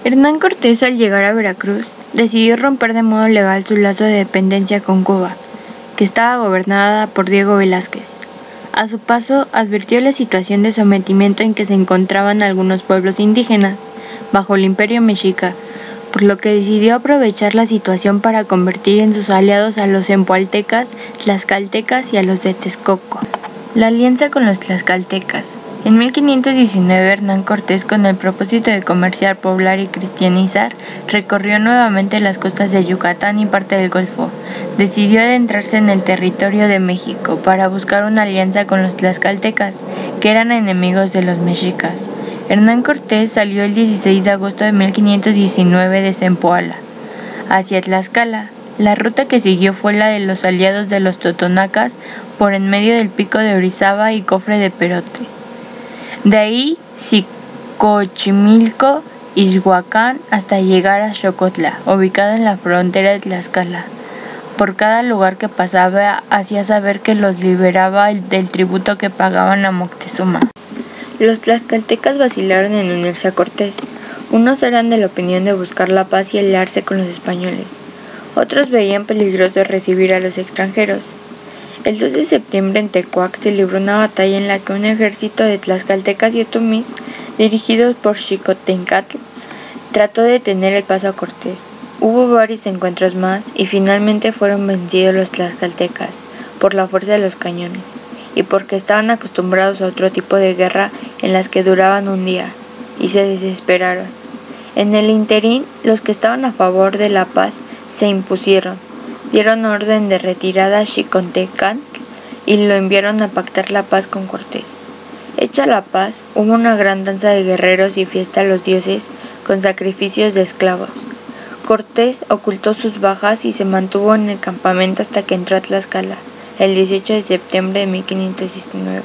Hernán Cortés, al llegar a Veracruz, decidió romper de modo legal su lazo de dependencia con Cuba, que estaba gobernada por Diego Velázquez. A su paso, advirtió la situación de sometimiento en que se encontraban algunos pueblos indígenas bajo el imperio mexica, por lo que decidió aprovechar la situación para convertir en sus aliados a los empualtecas, tlaxcaltecas y a los de Texcoco. La alianza con los tlaxcaltecas. En 1519, Hernán Cortés, con el propósito de comerciar, poblar y cristianizar, recorrió nuevamente las costas de Yucatán y parte del Golfo. Decidió adentrarse en el territorio de México para buscar una alianza con los tlaxcaltecas, que eran enemigos de los mexicas. Hernán Cortés salió el 16 de agosto de 1519 de Zempoala hacia Tlaxcala. La ruta que siguió fue la de los aliados de los totonacas por en medio del pico de Orizaba y Cofre de Perote. De ahí, Xicochimilco, Ixhuacán, hasta llegar a Xocotla, ubicado en la frontera de Tlaxcala. Por cada lugar que pasaba, hacía saber que los liberaba del tributo que pagaban a Moctezuma. Los tlaxcaltecas vacilaron en unirse a Cortés. Unos eran de la opinión de buscar la paz y aliarse con los españoles. Otros veían peligroso recibir a los extranjeros. El 2 de septiembre en Tecuac se libró una batalla en la que un ejército de tlaxcaltecas y otomís, dirigidos por Xicotencatl, trató de detener el paso a Cortés. Hubo varios encuentros más y finalmente fueron vencidos los tlaxcaltecas por la fuerza de los cañones y porque estaban acostumbrados a otro tipo de guerra en las que duraban un día, y se desesperaron. En el interín, los que estaban a favor de la paz se impusieron. Dieron orden de retirada a Xicotencatl y lo enviaron a pactar la paz con Cortés. Hecha la paz, hubo una gran danza de guerreros y fiesta a los dioses con sacrificios de esclavos. Cortés ocultó sus bajas y se mantuvo en el campamento hasta que entró a Tlaxcala, el 18 de septiembre de 1519.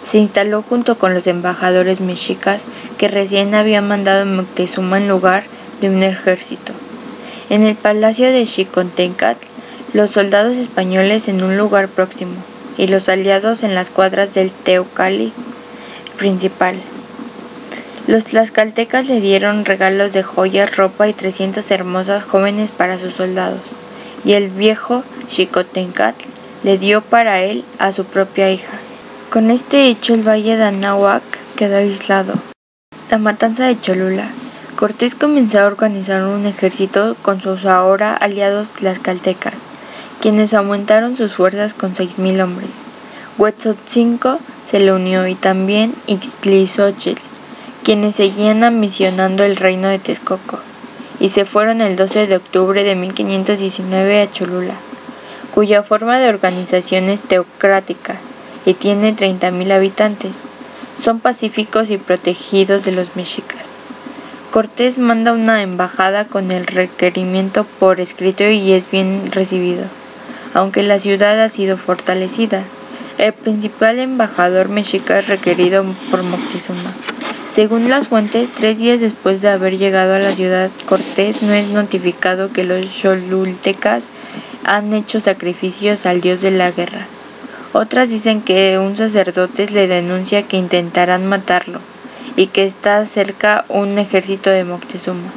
Se instaló junto con los embajadores mexicas que recién había mandado Moctezuma en lugar de un ejército. En el palacio de Xicotencatl, los soldados españoles en un lugar próximo y los aliados en las cuadras del Teocalli principal. Los tlaxcaltecas le dieron regalos de joyas, ropa y 300 hermosas jóvenes para sus soldados, y el viejo Xicotencatl le dio para él a su propia hija. Con este hecho el valle de Anáhuac quedó aislado. La matanza de Cholula. Cortés comenzó a organizar un ejército con sus ahora aliados tlaxcaltecas, quienes aumentaron sus fuerzas con 6,000 hombres. Huetzotzinco se le unió y también Ixtlilxóchitl, quienes seguían ambicionando el reino de Texcoco, y se fueron el 12 de octubre de 1519 a Cholula, cuya forma de organización es teocrática y tiene 30,000 habitantes. Son pacíficos y protegidos de los mexicas. Cortés manda una embajada con el requerimiento por escrito y es bien recibido, aunque la ciudad ha sido fortalecida. El principal embajador mexica es requerido por Moctezuma. Según las fuentes, 3 días después de haber llegado a la ciudad, Cortés no es notificado que los xolultecas han hecho sacrificios al dios de la guerra. Otras dicen que un sacerdote le denuncia que intentarán matarlo y que está cerca un ejército de Moctezuma.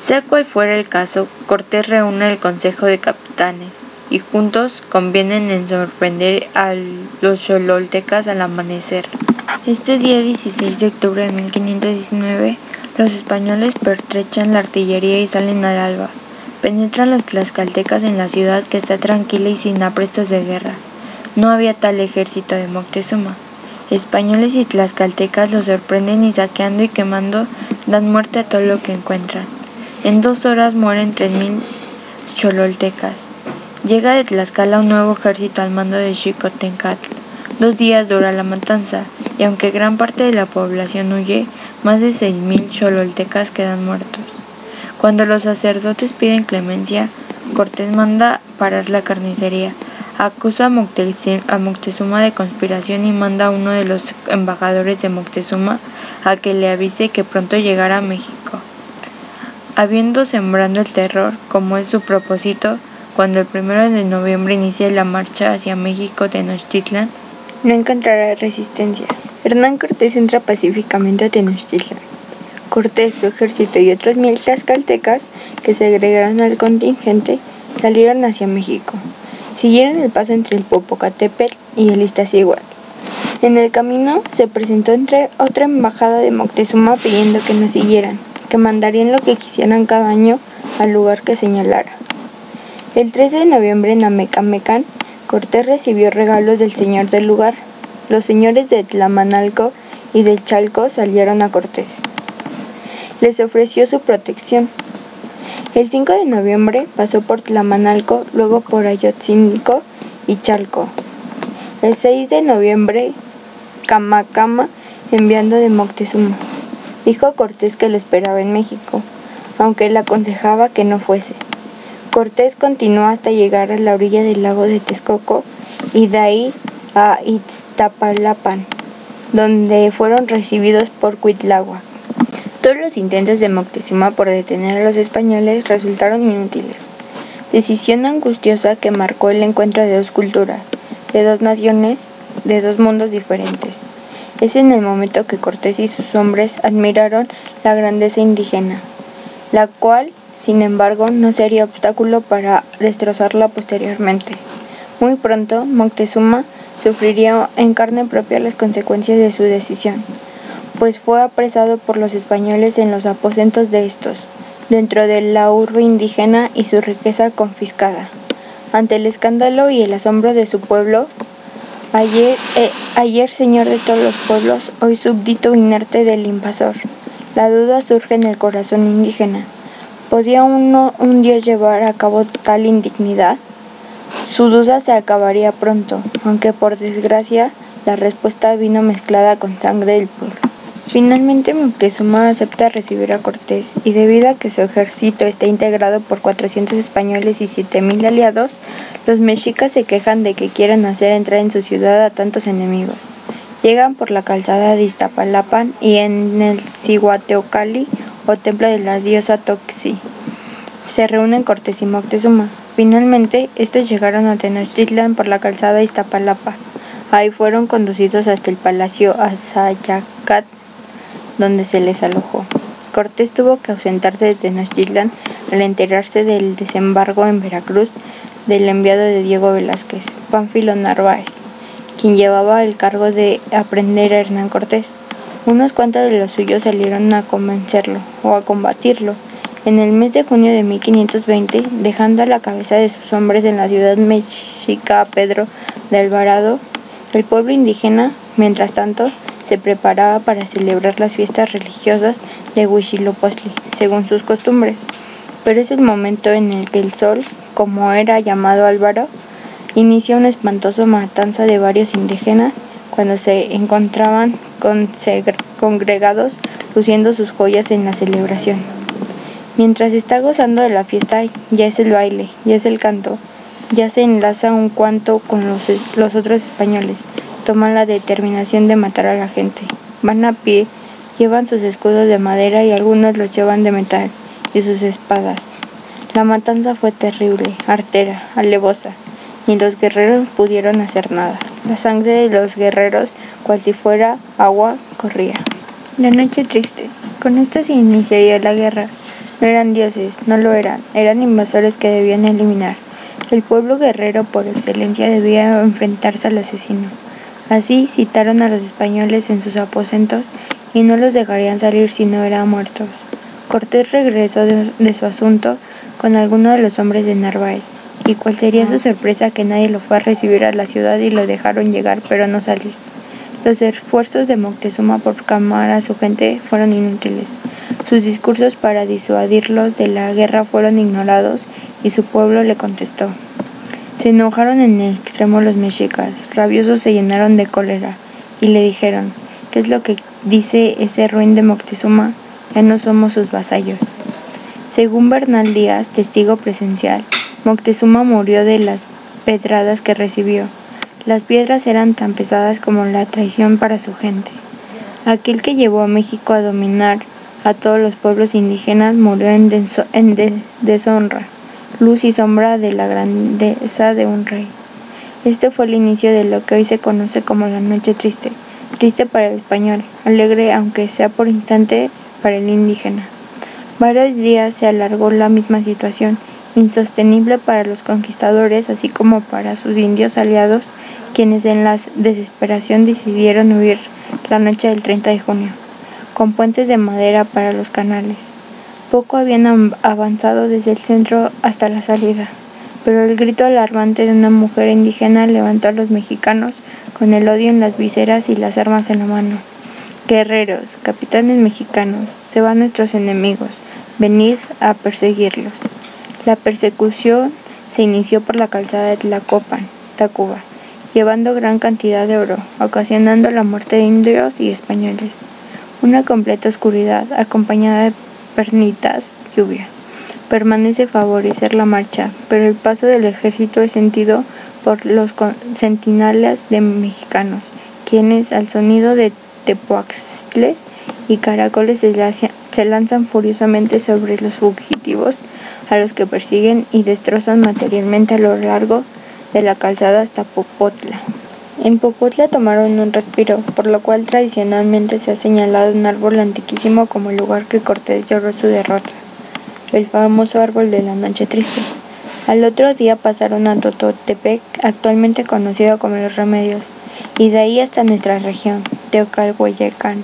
Sea cual fuera el caso, Cortés reúne el consejo de capitanes y juntos convienen en sorprender a los xololtecas al amanecer. Este día 16 de octubre de 1519, los españoles pertrechan la artillería y salen al alba. Penetran los tlaxcaltecas en la ciudad, que está tranquila y sin aprestos de guerra. No había tal ejército de Moctezuma. Españoles y tlaxcaltecas los sorprenden y saqueando y quemando dan muerte a todo lo que encuentran. En 2 horas mueren 3,000 xololtecas. Llega de Tlaxcala un nuevo ejército al mando de Xicotencatl. 2 días dura la matanza, y aunque gran parte de la población huye, más de 6,000 xololtecas quedan muertos. Cuando los sacerdotes piden clemencia, Cortés manda parar la carnicería. Acusa a Moctezuma de conspiración y manda a uno de los embajadores de Moctezuma a que le avise que pronto llegará a México. Habiendo sembrado el terror, como es su propósito, cuando el 1 de noviembre inicia la marcha hacia México, Tenochtitlan no encontrará resistencia. Hernán Cortés entra pacíficamente a Tenochtitlan. Cortés, su ejército y otros 1000 tlaxcaltecas que se agregaron al contingente salieron hacia México. Siguieron el paso entre el Popocatépetl y el Iztaccíhuatl. En el camino se presentó otra embajada de Moctezuma pidiendo que nos siguieran, que mandarían lo que quisieran cada año al lugar que señalara. El 13 de noviembre en Amecamecan, Cortés recibió regalos del señor del lugar. Los señores de Tlamanalco y del Chalco salieron a Cortés. Les ofreció su protección. El 5 de noviembre pasó por Tlamanalco, luego por Ayotzinco y Chalco. El 6 de noviembre, Camacama, enviando de Moctezuma. Dijo a Cortés que lo esperaba en México, aunque él aconsejaba que no fuese. Cortés continuó hasta llegar a la orilla del lago de Texcoco y de ahí a Ixtapalapan, donde fueron recibidos por Cuitláhuac. Todos los intentos de Moctezuma por detener a los españoles resultaron inútiles. Decisión angustiosa que marcó el encuentro de dos culturas, de dos naciones, de dos mundos diferentes. Es en el momento que Cortés y sus hombres admiraron la grandeza indígena, la cual, sin embargo, no sería obstáculo para destrozarla posteriormente. Muy pronto, Moctezuma sufriría en carne propia las consecuencias de su decisión, pues fue apresado por los españoles en los aposentos de estos, dentro de la urbe indígena y su riqueza confiscada. Ante el escándalo y el asombro de su pueblo, ayer señor de todos los pueblos, hoy súbdito inerte del invasor, la duda surge en el corazón indígena. ¿Podía un dios llevar a cabo tal indignidad? Su duda se acabaría pronto, aunque por desgracia la respuesta vino mezclada con sangre del pueblo. Finalmente Moctezuma acepta recibir a Cortés, y debido a que su ejército está integrado por 400 españoles y 7000 aliados, los mexicas se quejan de que quieren hacer entrar en su ciudad a tantos enemigos. Llegan por la calzada de Iztapalapan y en el Cihuateocalli, o templo de la diosa Toxi, se reúnen Cortés y Moctezuma. Finalmente, estos llegaron a Tenochtitlan por la calzada Iztapalapa. Ahí fueron conducidos hasta el palacio Azayacat, donde se les alojó. Cortés tuvo que ausentarse de Tenochtitlan al enterarse del desembarco en Veracruz del enviado de Diego Velázquez, Pánfilo Narváez, quien llevaba el cargo de aprehender a Hernán Cortés. Unos cuantos de los suyos salieron a convencerlo o a combatirlo. En el mes de junio de 1520, dejando a la cabeza de sus hombres en la ciudad mexica a Pedro de Alvarado, el pueblo indígena, mientras tanto, se preparaba para celebrar las fiestas religiosas de Huitzilopochtli, según sus costumbres. Pero es el momento en el que el sol, como era llamado Álvaro, inicia una espantosa matanza de varios indígenas cuando se encontraban congregados luciendo sus joyas en la celebración. Mientras está gozando de la fiesta, ya es el baile, ya es el canto, ya se enlaza un cuanto con los otros españoles. Toman la determinación de matar a la gente. Van a pie, llevan sus escudos de madera y algunos los llevan de metal, y sus espadas. La matanza fue terrible, artera, alevosa. Ni los guerreros pudieron hacer nada. La sangre de los guerreros, cual si fuera agua, corría. La noche triste. Con esto se iniciaría la guerra. No eran dioses, no lo eran. Eran invasores que debían eliminar. El pueblo guerrero por excelencia debía enfrentarse al asesino. Así citaron a los españoles en sus aposentos y no los dejarían salir si no eran muertos. Cortés regresó de su asunto con algunos de los hombres de Narváez, y cuál sería su sorpresa que nadie lo fue a recibir a la ciudad y lo dejaron llegar pero no salir. Los esfuerzos de Moctezuma por calmar a su gente fueron inútiles. Sus discursos para disuadirlos de la guerra fueron ignorados y su pueblo le contestó. Se enojaron en el extremo los mexicas, rabiosos se llenaron de cólera y le dijeron: ¿qué es lo que dice ese ruin de Moctezuma? Ya no somos sus vasallos. Según Bernal Díaz, testigo presencial, Moctezuma murió de las pedradas que recibió. Las piedras eran tan pesadas como la traición para su gente. Aquel que llevó a México a dominar a todos los pueblos indígenas murió en deshonra, luz y sombra de la grandeza de un rey. Este fue el inicio de lo que hoy se conoce como la Noche Triste. triste para el español, alegre aunque sea por instantes para el indígena. Varios días se alargó la misma situación, insostenible para los conquistadores así como para sus indios aliados, quienes en la desesperación decidieron huir la noche del 30 de junio, con puentes de madera para los canales. Poco habían avanzado desde el centro hasta la salida, pero el grito alarmante de una mujer indígena levantó a los mexicanos con el odio en las vísceras y las armas en la mano. Guerreros, capitanes mexicanos, se van nuestros enemigos, venid a perseguirlos. La persecución se inició por la calzada de Tlacopan, Tacuba, llevando gran cantidad de oro, ocasionando la muerte de indios y españoles. Una completa oscuridad, acompañada de pernitas lluvia, permanece favorecer la marcha, pero el paso del ejército es sentido por los centinelas de mexicanos, quienes al sonido de tepoaxtle y caracoles se lanzan furiosamente sobre los fugitivos, a los que persiguen y destrozan materialmente a lo largo de la calzada hasta Popotla. En Popotla tomaron un respiro, por lo cual tradicionalmente se ha señalado un árbol antiquísimo como el lugar que Cortés lloró su derrota, el famoso árbol de la noche triste. Al otro día pasaron a Tototepec, actualmente conocido como Los Remedios, y de ahí hasta nuestra región, Teocalhueyacán.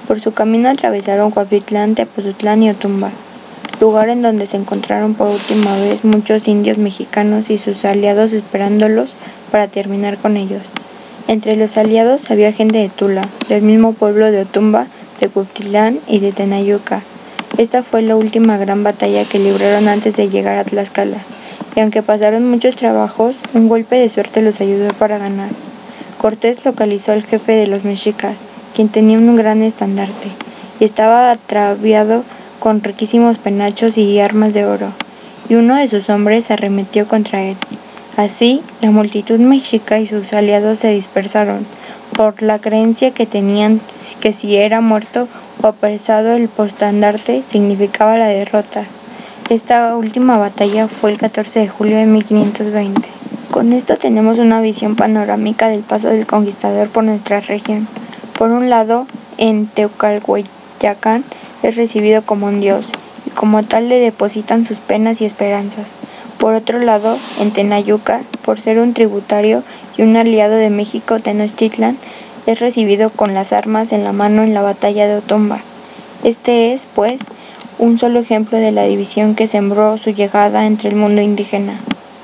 Por su camino atravesaron Cuautitlán, Tepozotlán y Otumba, lugar en donde se encontraron por última vez muchos indios mexicanos y sus aliados esperándolos para terminar con ellos. Entre los aliados había gente de Tula, del mismo pueblo de Otumba, de Cuautitlán y de Tenayuca. Esta fue la última gran batalla que libraron antes de llegar a Tlaxcala, y aunque pasaron muchos trabajos, un golpe de suerte los ayudó para ganar. Cortés localizó al jefe de los mexicas, quien tenía un gran estandarte, y estaba ataviado con riquísimos penachos y armas de oro, y uno de sus hombres arremetió contra él. Así, la multitud mexica y sus aliados se dispersaron, por la creencia que tenían que si era muerto o apresado el postandarte significaba la derrota. Esta última batalla fue el 14 de julio de 1520. Con esto tenemos una visión panorámica del paso del conquistador por nuestra región. Por un lado, en Teocalhueyacán es recibido como un dios, y como tal le depositan sus penas y esperanzas. Por otro lado, en Tenayuca, por ser un tributario y un aliado de México, Tenochtitlan, es recibido con las armas en la mano en la batalla de Otumba. Este es, pues, un solo ejemplo de la división que sembró su llegada entre el mundo indígena.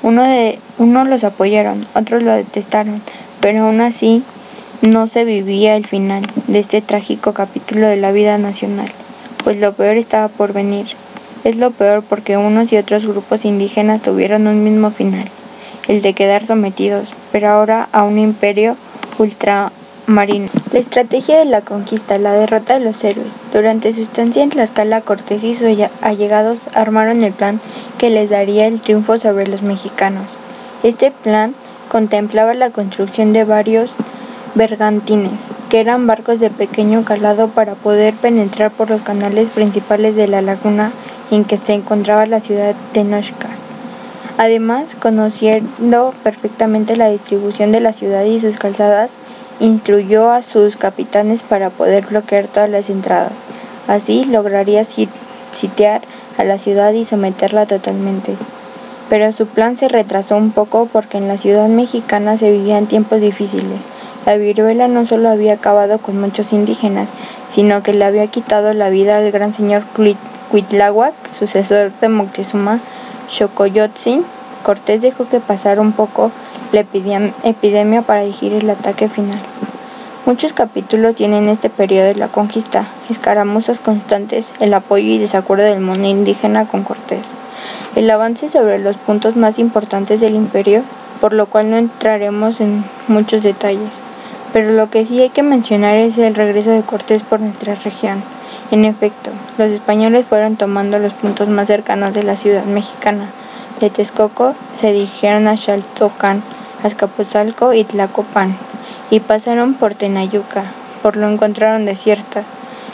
Unos los apoyaron, otros lo detestaron, pero aún así no se vivía el final de este trágico capítulo de la vida nacional, pues lo peor estaba por venir. Es lo peor porque unos y otros grupos indígenas tuvieron un mismo final, el de quedar sometidos, pero ahora a un imperio ultramarino. La estrategia de la conquista, la derrota de los héroes. Durante su estancia en Tlaxcala, Cortés y sus allegados armaron el plan que les daría el triunfo sobre los mexicanos. Este plan contemplaba la construcción de varios bergantines, que eran barcos de pequeño calado para poder penetrar por los canales principales de la laguna en que se encontraba la ciudad de Tenochca. Además, conociendo perfectamente la distribución de la ciudad y sus calzadas, instruyó a sus capitanes para poder bloquear todas las entradas. Así lograría sitiar a la ciudad y someterla totalmente. Pero su plan se retrasó un poco porque en la ciudad mexicana se vivían tiempos difíciles. La viruela no solo había acabado con muchos indígenas, sino que le había quitado la vida al gran señor Cuitláhuac, sucesor de Moctezuma Xocoyotzin. Cortés dejó que pasara un poco la epidemia para dirigir el ataque final. Muchos capítulos tienen este periodo de la conquista, escaramuzas constantes, el apoyo y desacuerdo del mundo indígena con Cortés, el avance sobre los puntos más importantes del imperio, por lo cual no entraremos en muchos detalles. Pero lo que sí hay que mencionar es el regreso de Cortés por nuestra región. En efecto, los españoles fueron tomando los puntos más cercanos de la ciudad mexicana. De Texcoco se dirigieron a Xaltocan, Azcapotzalco y Tlacopan, y pasaron por Tenayuca, por lo encontraron desierta.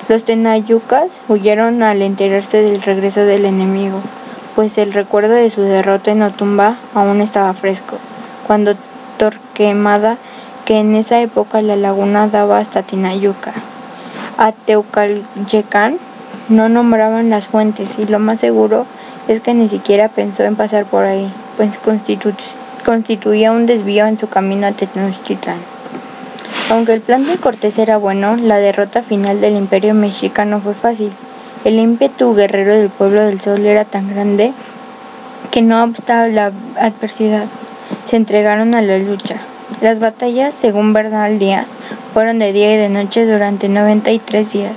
Los tenayucas huyeron al enterarse del regreso del enemigo, pues el recuerdo de su derrota en Otumba aún estaba fresco, cuando Torquemada que en esa época la laguna daba hasta Tinayuca. A Teucaltecán no nombraban las fuentes, y lo más seguro es que ni siquiera pensó en pasar por ahí, pues constituía un desvío en su camino a Tenochtitlán. Aunque el plan de Cortés era bueno, la derrota final del Imperio Mexica no fue fácil. El ímpetu guerrero del pueblo del Sol era tan grande que no obstante la adversidad, se entregaron a la lucha. Las batallas, según Bernal Díaz, fueron de día y de noche durante 93 días,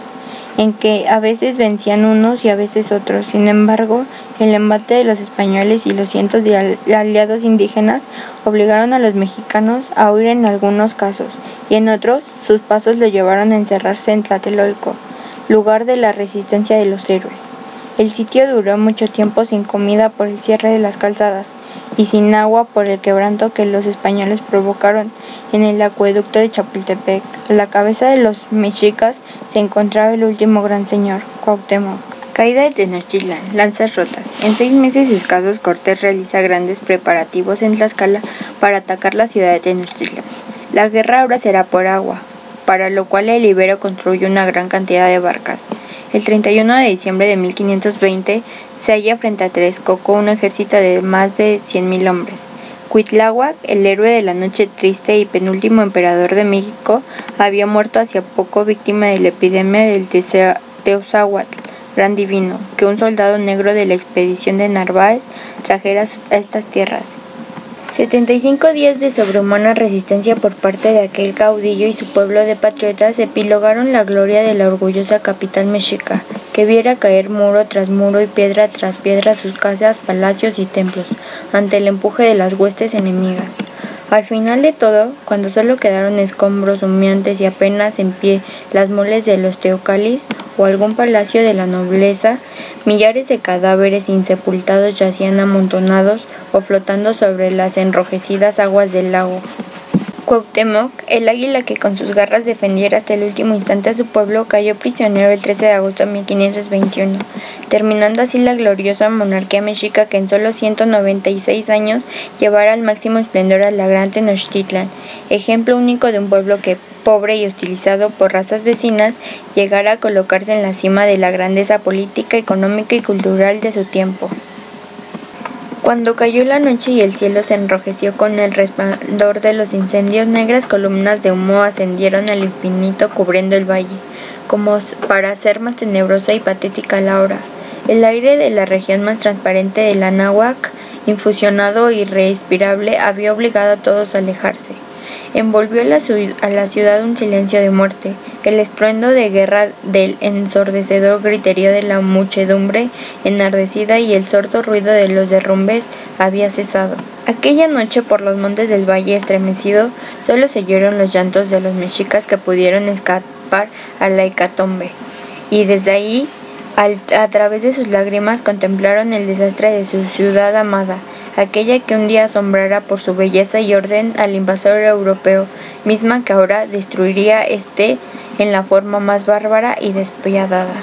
en que a veces vencían unos y a veces otros. Sin embargo, el embate de los españoles y los cientos de aliados indígenas obligaron a los mexicanos a huir en algunos casos, y en otros sus pasos lo llevaron a encerrarse en Tlatelolco, lugar de la resistencia de los héroes. El sitio duró mucho tiempo sin comida por el cierre de las calzadas y sin agua por el quebranto que los españoles provocaron en el acueducto de Chapultepec. A la cabeza de los mexicas se encontraba el último gran señor, Cuauhtémoc. Caída de Tenochtitlán, lanzas rotas. En 6 meses escasos, Cortés realiza grandes preparativos en Tlaxcala para atacar la ciudad de Tenochtitlán. La guerra ahora será por agua, para lo cual el Ibero construye una gran cantidad de barcas. El 31 de diciembre de 1520 se halla frente a Texcoco un ejército de más de 100,000 hombres. Cuitláhuac, el héroe de la noche triste y penúltimo emperador de México, había muerto hacía poco víctima de la epidemia del Teozáhuatl, gran divino, que un soldado negro de la expedición de Narváez trajera a estas tierras. 75 días de sobrehumana resistencia por parte de aquel caudillo y su pueblo de patriotas epilogaron la gloria de la orgullosa capital mexica, que viera caer muro tras muro y piedra tras piedra sus casas, palacios y templos, ante el empuje de las huestes enemigas. Al final de todo, cuando solo quedaron escombros humeantes y apenas en pie las moles de los teocalis o algún palacio de la nobleza, millares de cadáveres insepultados yacían amontonados o flotando sobre las enrojecidas aguas del lago. Cuauhtémoc, el águila que con sus garras defendiera hasta el último instante a su pueblo, cayó prisionero el 13 de agosto de 1521, terminando así la gloriosa monarquía mexica que en solo 196 años llevara al máximo esplendor a la gran Tenochtitlán, ejemplo único de un pueblo que, pobre y hostilizado por razas vecinas, llegara a colocarse en la cima de la grandeza política, económica y cultural de su tiempo. Cuando cayó la noche y el cielo se enrojeció con el resplandor de los incendios, negras columnas de humo ascendieron al infinito cubriendo el valle, como para hacer más tenebrosa y patética la hora. El aire de la región más transparente del Anáhuac, infusionado e irrespirable, había obligado a todos a alejarse. Envolvió a la ciudad un silencio de muerte, el estruendo de guerra del ensordecedor griterío de la muchedumbre enardecida y el sordo ruido de los derrumbes había cesado. Aquella noche por los montes del valle estremecido solo se oyeron los llantos de los mexicas que pudieron escapar a la hecatombe, y desde ahí, a través de sus lágrimas, contemplaron el desastre de su ciudad amada, aquella que un día asombrara por su belleza y orden al invasor europeo, misma que ahora destruiría en la forma más bárbara y despiadada.